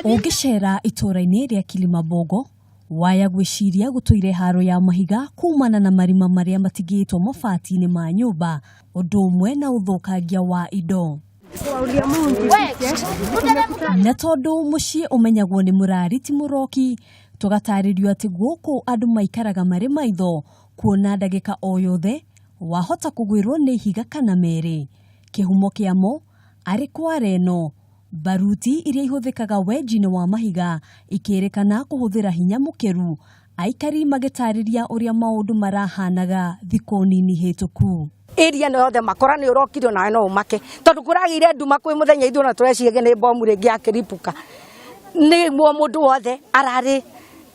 Ungicera itura-ini ria Kilimambogo waya gwiciria gutuire haro ya mahiga kumana na marima maria matigitwo mabati-ini ma nyumba undu umwe na uthukangia wa indo. Na tondu mucii umenyagwo ni murari ti muroki, tugataririo ati guku andu maikaraga mari maitho kuona ndagika o yothe wahota kugwirwo ni higa kana meri. Kihumo kiamo ari kware-ino, baruti iria ihuthikaga wenji-ini wa mahiga ikerekana kuhuthira hinya mukiru. Aikari magitariria uria maundu marahanaga thikũ nini hituku. Iria no yothe makora ni urokire na no umake tondu kuragire nduma kwi muthenya ithu na tureciege ni bomu ringi akiripuka ni mo mundu wothe arari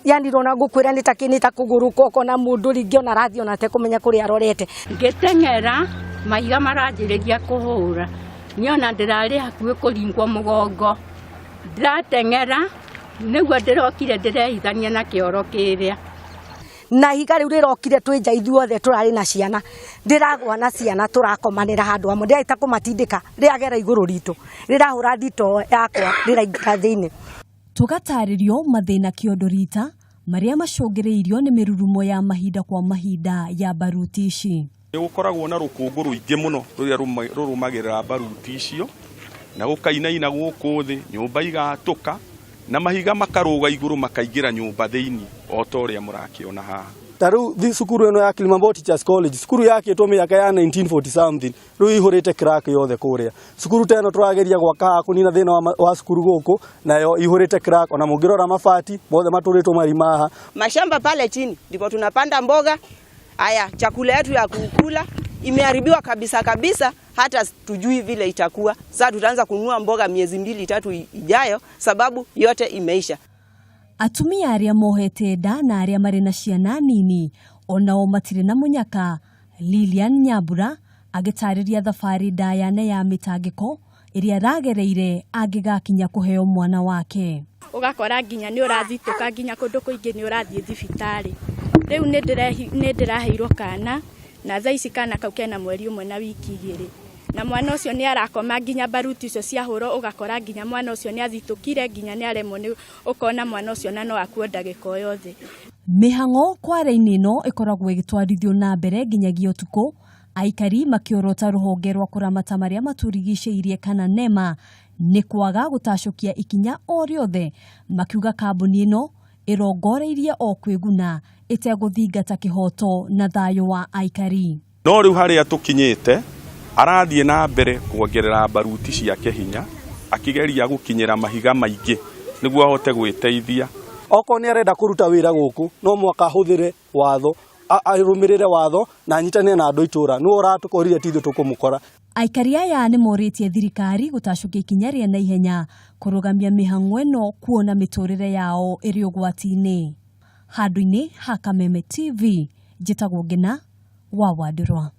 yani rona ngukwira ni takinita kuguruka ukona mundu ringi ona rathio na te kumenya kuri arorete ngitengera mahiga maranjiriria kuhura niona ndirari hakuhi kuringwo mugongo ndiratengera niguo ndirokire ndirehithania na kioro kiria na higa riu rirokire twinja ithuothe turari na ciana ndiragwa na ciana turakomanira handu amwe ndirahita kumatindika riagera iguru ritu rirahura ndito yakwa riraingika thiini. Tugataririo mathina kiondo rita maria macungiriirio ni mirurumo ya mahinda kwa mahinda ya baruti ici. Gukoragwo na rukungu ruingi muno ruria rurumagirira baruti icio na gukainaina guku thi nyumba igatuka na mahiga makaruga iguru makaingira nyumba thiini o toria murakiona haha. Taru thi cukuru eno ya Kilimambogo Teachers College cukuru yake to miaka ya 1940 something ru ihurite crack yothe kuria cukuru teno turageria gwaka kunina thina wa cukuru guku nayo ihurite crack ona mungirora mabati mothe maturitwo marima. Mashamba pale chini ndipo tunapanda mboga. Haya, chakula yetu ya kukula imeharibiwa kabisa kabisa, hata tujui vile itakuwa. Sasa tutaanza kununua mboga miezi 2-3 ijayo sababu yote imeisha. Atumia aria mohete nda na aria mari na ciana nini onao matire na munyaka. Lilian Nyambura agitariria thabari ndayane ya mitangiko iria ragereire angigakinya kuheo mwana wake. Ugakora nginya ni urathituka nginya kundu kuingi ni urathie thibitari. Riu ni ndiraheirwo kana na thaici kana kau kena mweri umwe na wiki 2 na mwana ucio ni arakoma nginya baruti icio cia huro ugakora nginya mwana ucio ni athitukire nginya ni aremwo ni ukona mwana ucio na no akuo ndagika yothe. Mihango kware-ini ino ikoragwo igitwarithio na mbere nginyagia utuku. Aikari makiorota ruhonge rwa kuramata maria maturigicĩirie kana nema ni kwaga gutacukia ikinya o riothe, makiuga kambuni ino irongoreirie o kwiguna itegũthingata kihoto na thayo wa aikari. No riu haria tukinyite arathie na mbere kuongerera baruti ciake hinya akigeria gukinyira mahiga maingi niguo ahote gwiteithia. Oko ni arenda kuruta wira guku no mwaka huthire watho arumirire watho na nyitane na andu itura ni uratukorire tithu tukumukora. Aikari aya ni moritie thirikari gutacukia ikinya ria na ihenya kurugamia mihango ino kuona miturire yao iri ugwati-ini. Handu-ini ha Kameme TV njitagwo Ngina wa Wadurwa.